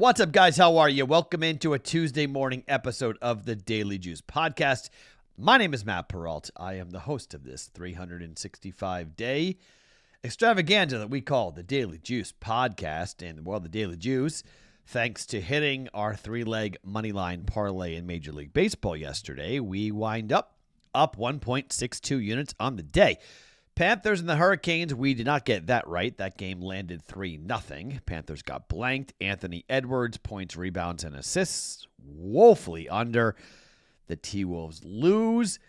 What's up, guys? How are you? Welcome into a Tuesday morning episode of the Daily Juice podcast. My name is Matt Perrault. I am the host of this 365-day extravaganza that we call the Daily Juice podcast. And, well, the Daily Juice, thanks to hitting our three-leg moneyline parlay in Major League Baseball yesterday, we wind up 1.62 units on the day. Panthers and the Hurricanes, we did not get that right. That game landed 3-0. Panthers got blanked. Anthony Edwards, points, rebounds, and assists, woefully under. The T-Wolves lose,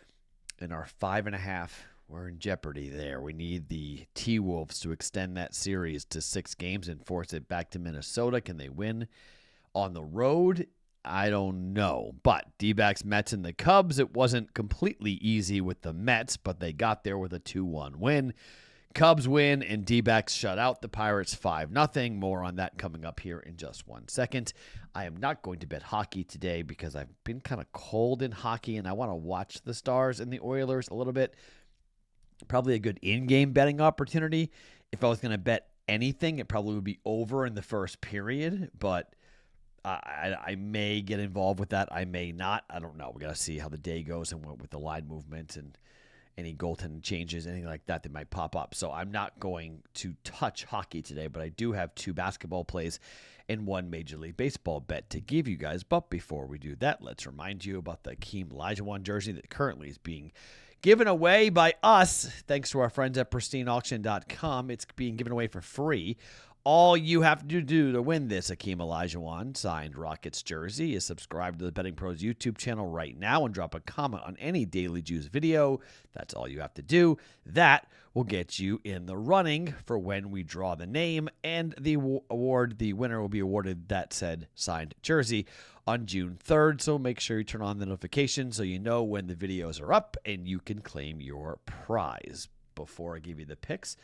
and our 5.5, we're in jeopardy there. We need the T-Wolves to extend that series to 6 games and force it back to Minnesota. Can they win on the road? I don't know. But D-backs, Mets, and the Cubs, it wasn't completely easy with the Mets, but they got there with a 2-1 win. Cubs win, and D-backs shut out the Pirates 5-0. More on that coming up here in just 1 second. I am not going to bet hockey today because I've been kind of cold in hockey, and I want to watch the Stars and the Oilers a little bit. Probably a good in-game betting opportunity. If I was going to bet anything, it probably would be over in the first period, but I may get involved with that. I may not. I don't know. We got to see how the day goes and with the line movement and any goaltending changes, anything like that might pop up. So I'm not going to touch hockey today, but I do have 2 basketball plays and 1 Major League Baseball bet to give you guys. But before we do that, let's remind you about the Hakeem Olajuwon jersey that currently is being given away by us, thanks to our friends at pristineauction.com. It's being given away for free. All you have to do to win this Hakeem Olajuwon signed Rockets jersey is subscribe to the BettingPros YouTube channel right now and drop a comment on any Daily Juice video. That's all you have to do. That will get you in the running for when we draw the name, and the winner will be awarded that said signed jersey on June 3rd. So make sure you turn on the notification so you know when the videos are up and you can claim your prize. Before I give you the picks,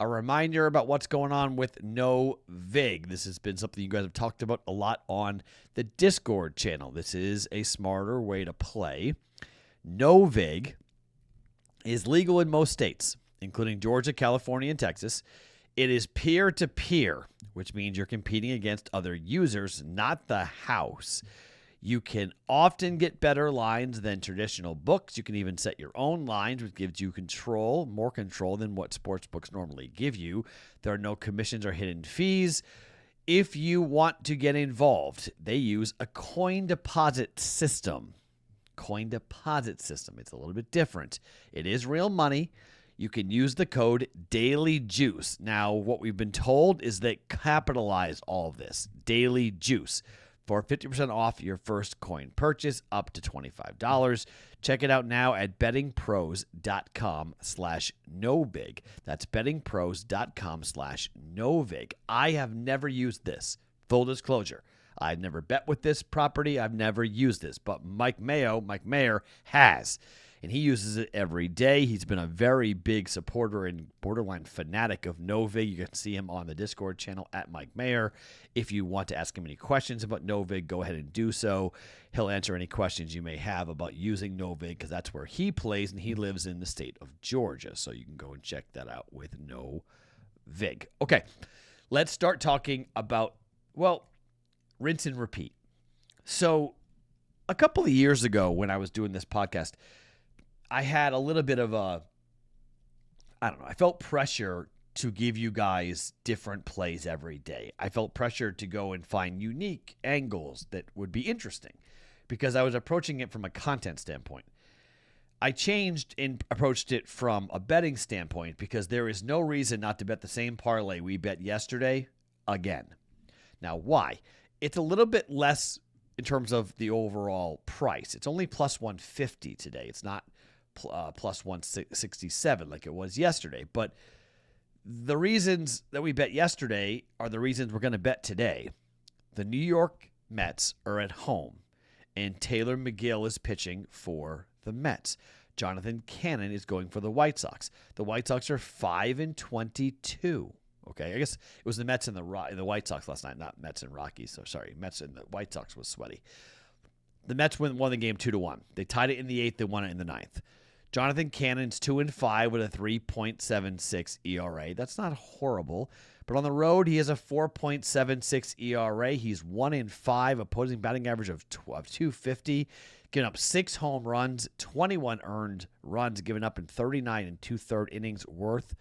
a reminder about what's going on with NOVIG. This has been something you guys have talked about a lot on the Discord channel. This is a smarter way to play. NOVIG is legal in most states, including Georgia, California, and Texas. It is peer-to-peer, which means you're competing against other users, not the house. You can often get better lines than traditional books. You can even set your own lines, which gives you more control than what sports books normally give you. There are no commissions or hidden fees. If you want to get involved, they use a coin deposit system. It's a little bit different. It is real money. You can use the code DAILYJUICE. Now, what we've been told is they capitalize all of this. Daily Juice. For 50% off your first coin purchase up to $25. Check it out now at bettingpros.com/novig. That's bettingpros.com/novig. I have never used this. Full disclosure. I've never bet with this property. I've never used this. But Mike Mayer has. And he uses it every day. He's been a very big supporter and borderline fanatic of NOVIG. You can see him on the Discord channel at Mike Mayer. If you want to ask him any questions about NOVIG, go ahead and do so. He'll answer any questions you may have about using NOVIG because that's where he plays, and he lives in the state of Georgia. So you can go and check that out with NOVIG. Okay, let's start talking about, rinse and repeat. So a couple of years ago when I was doing this podcast, I had a little bit of I felt pressure to give you guys different plays every day. I felt pressure to go and find unique angles that would be interesting because I was approaching it from a content standpoint. I changed and approached it from a betting standpoint because there is no reason not to bet the same parlay we bet yesterday again. Now, why? It's a little bit less in terms of the overall price. It's only plus 150 today. It's not plus 167 like it was yesterday. But the reasons that we bet yesterday are the reasons we're going to bet today. The New York Mets are at home, and Taylor McGill is pitching for the Mets. Jonathan Cannon is going for the White Sox. The White Sox are 5-22. Okay, I guess it was the Mets and the White Sox last night, not Mets and Rockies. So sorry, Mets and the White Sox was sweaty. The Mets won the game 2-1. They tied it in the 8th. They won it in the 9th. Jonathan Cannon's 2-5 with a 3.76 ERA. That's not horrible. But on the road, he has a 4.76 ERA. He's 1-5, opposing batting average of 250, giving up 6 home runs, 21 earned runs given up in 39 and 2/3 innings worth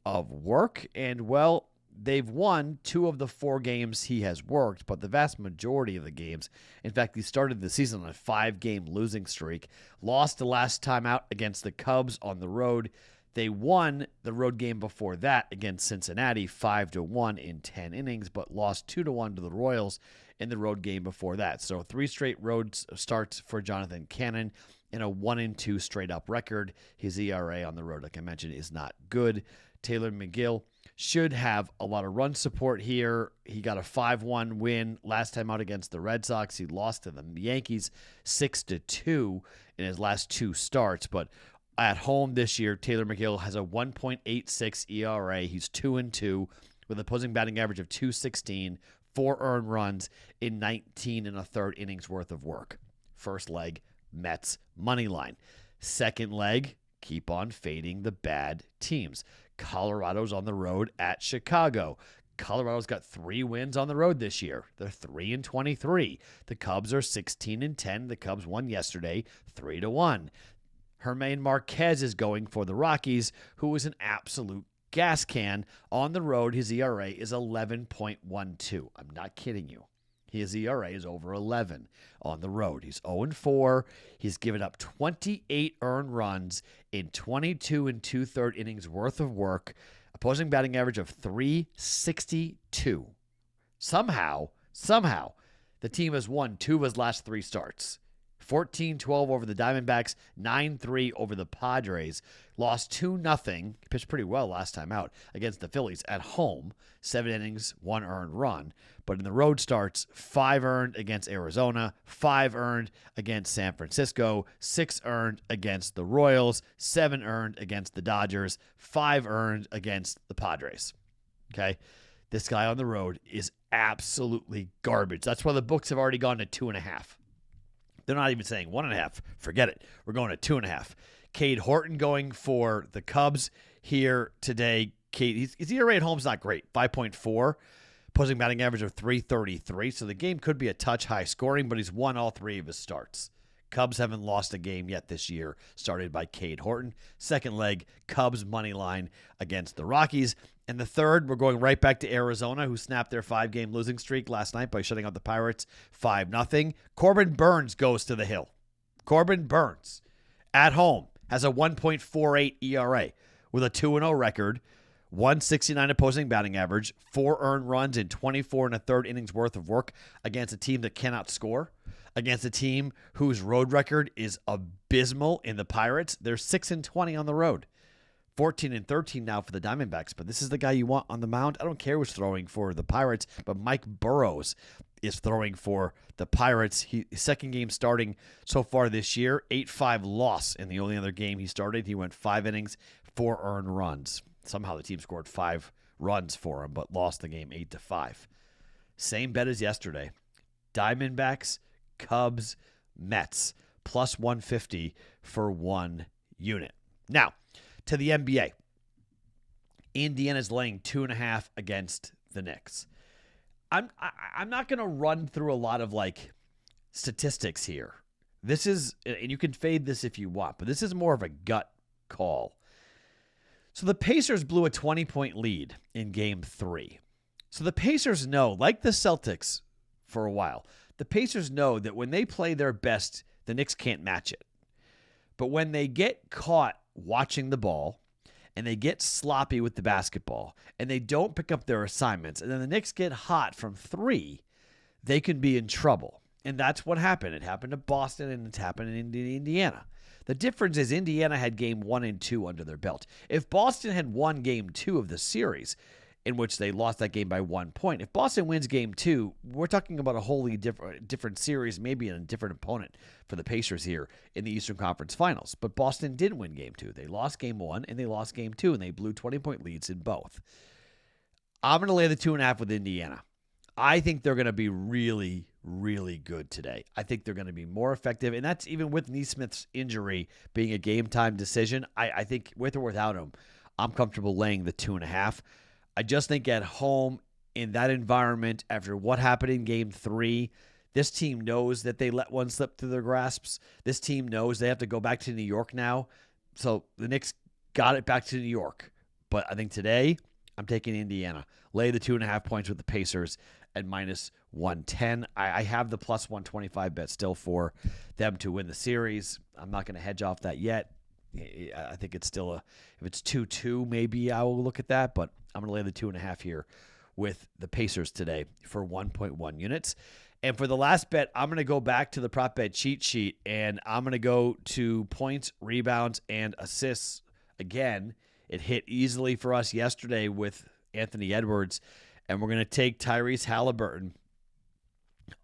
of work. And, well, they've won 2 of the 4 games he has worked, but the vast majority of the games, in fact, he started the season on a 5-game losing streak, lost the last time out against the Cubs on the road. They won the road game before that against Cincinnati 5-1 in 10 innings, but lost 2-1 to the Royals in the road game before that. So 3 straight road starts for Jonathan Cannon and a 1-2 straight up record. His ERA on the road, like I mentioned, is not good. Taylor McGill should have a lot of run support here. He got a 5-1 win last time out against the Red Sox. He lost to the Yankees 6-2 in his last 2 starts, but at home this year, Taylor McGill has a 1.86 ERA. He's 2-2 with opposing batting average of 216, 4 earned runs in 19 1/3 innings worth of work. First leg, Mets money line. Second leg, keep on fading the bad teams. Colorado's on the road at Chicago. Colorado's got 3 wins on the road this year. They're 3-23. The Cubs are 16-10. The Cubs won yesterday 3-1. Germán Marquez is going for the Rockies, who is an absolute gas can. On the road, his ERA is 11.12. I'm not kidding you. His ERA is over 11 on the road. He's 0-4. He's given up 28 earned runs in 22 2/3 innings worth of work, opposing batting average of 362. Somehow, the team has won 2 of his last 3 starts. 14-12 over the Diamondbacks, 9-3 over the Padres. Lost 2-0, pitched pretty well last time out, against the Phillies at home. 7 innings, 1 earned run. But in the road starts, 5 earned against Arizona, 5 earned against San Francisco, 6 earned against the Royals, 7 earned against the Dodgers, 5 earned against the Padres. Okay? This guy on the road is absolutely garbage. That's why the books have already gone to 2.5. They're not even saying 1.5. Forget it. We're going to 2.5. Cade Horton going for the Cubs here today. Cade, his ERA at home is not great. 5.4. Opposing batting average of 333. So the game could be a touch high scoring, but he's won all 3 of his starts. Cubs haven't lost a game yet this year, started by Cade Horton. Second leg, Cubs money line against the Rockies. And the third, we're going right back to Arizona, who snapped their 5-game losing streak last night by shutting out the Pirates 5-0. Corbin Burns goes to the hill. Corbin Burns, at home, has a 1.48 ERA with a 2-0 record, 169 opposing batting average, 4 earned runs in 24 1/3 innings worth of work against a team that cannot score, against a team whose road record is abysmal in the Pirates. They're 6-20 on the road. 14-13 now for the Diamondbacks, but this is the guy you want on the mound. I don't care who's throwing for the Pirates, but Mike Burrows is throwing for the Pirates. His second game starting so far this year, 8-5 loss in the only other game he started. He went 5 innings, 4 earned runs. Somehow the team scored 5 runs for him, but lost the game 8-5. Same bet as yesterday. Diamondbacks, Cubs, Mets, plus 150 for 1 unit. Now, to the NBA. Indiana's laying 2.5 against the Knicks. I'm not going to run through a lot of statistics here. This is, and you can fade this if you want, but this is more of a gut call. So the Pacers blew a 20-point lead in Game 3. So the Pacers know, like the Celtics for a while, the Pacers know that when they play their best, the Knicks can't match it. But when they get caught watching the ball and they get sloppy with the basketball and they don't pick up their assignments and then the Knicks get hot from 3, they can be in trouble. And that's what happened. It happened to Boston and it's happened in Indiana. The difference is Indiana had game 1 and 2 under their belt. If Boston had won game 2 of the series, in which they lost that game by 1 point, if Boston wins game 2, we're talking about a wholly different series, maybe a different opponent for the Pacers here in the Eastern Conference Finals. But Boston did win game 2. They lost game 1 and they lost game 2, and they blew 20-point leads in both. I'm going to lay the 2.5 with Indiana. I think they're going to be really, really good today. I think they're going to be more effective, and that's even with Neesmith's injury being a game-time decision. I think with or without him, I'm comfortable laying the 2.5. I just think at home in that environment, after what happened in Game 3, this team knows that they let one slip through their grasps. This team knows they have to go back to New York now. So the Knicks got it back to New York. But I think today, I'm taking Indiana. Lay the 2.5 points with the Pacers at minus 110. I have the plus 125 bet still for them to win the series. I'm not going to hedge off that yet. I think it's still if it's 2-2, maybe I will look at that. But I'm going to lay the 2.5 here with the Pacers today for 1.1 units. And for the last bet, I'm going to go back to the prop bet cheat sheet, and I'm going to go to points, rebounds, and assists. Again, it hit easily for us yesterday with Anthony Edwards, and we're going to take Tyrese Halliburton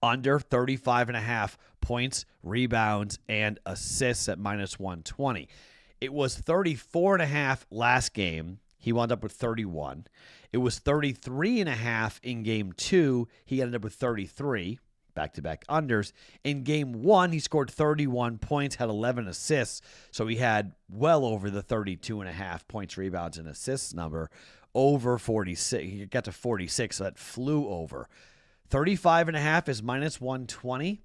under 35.5 points, rebounds, and assists at minus 120. It was 34.5 last game. He wound up with 31. It was 33.5 in Game 2. He ended up with 33. Back-to-back unders. In Game 1, he scored 31 points, had 11 assists, so he had well over the 32.5 points, rebounds, and assists number, over 46. He got to 46, so that flew over. 35.5 is minus 120.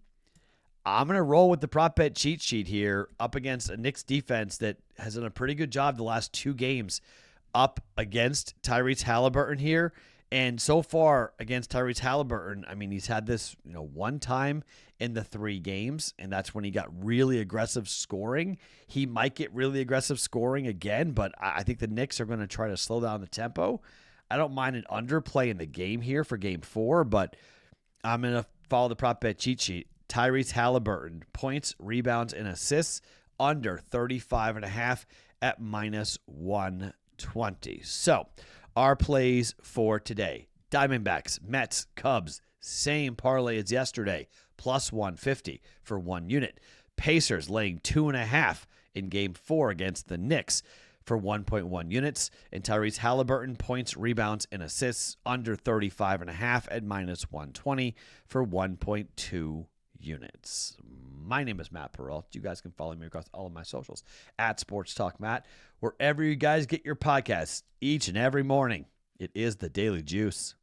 I'm going to roll with the prop bet cheat sheet here up against a Knicks defense that has done a pretty good job the last 2 games up against Tyrese Halliburton here. And so far against Tyrese Halliburton, I mean, he's had this, one time in the 3 games, and that's when he got really aggressive scoring. He might get really aggressive scoring again, but I think the Knicks are going to try to slow down the tempo. I don't mind an underplay in the game here for Game 4, but I'm going to follow the prop bet cheat sheet. Tyrese Halliburton, points, rebounds, and assists under 35.5 at minus 120. So, our plays for today. Diamondbacks, Mets, Cubs, same parlay as yesterday, plus 150 for 1 unit. Pacers laying 2.5 in Game 4 against the Knicks for 1.1 units. And Tyrese Halliburton, points, rebounds, and assists under 35.5 at minus 120 for 1.2 units. My name is Matt Perrault. You guys can follow me across all of my socials at Sports Talk Matt, wherever you guys get your podcasts each and every morning. It is the Daily Juice.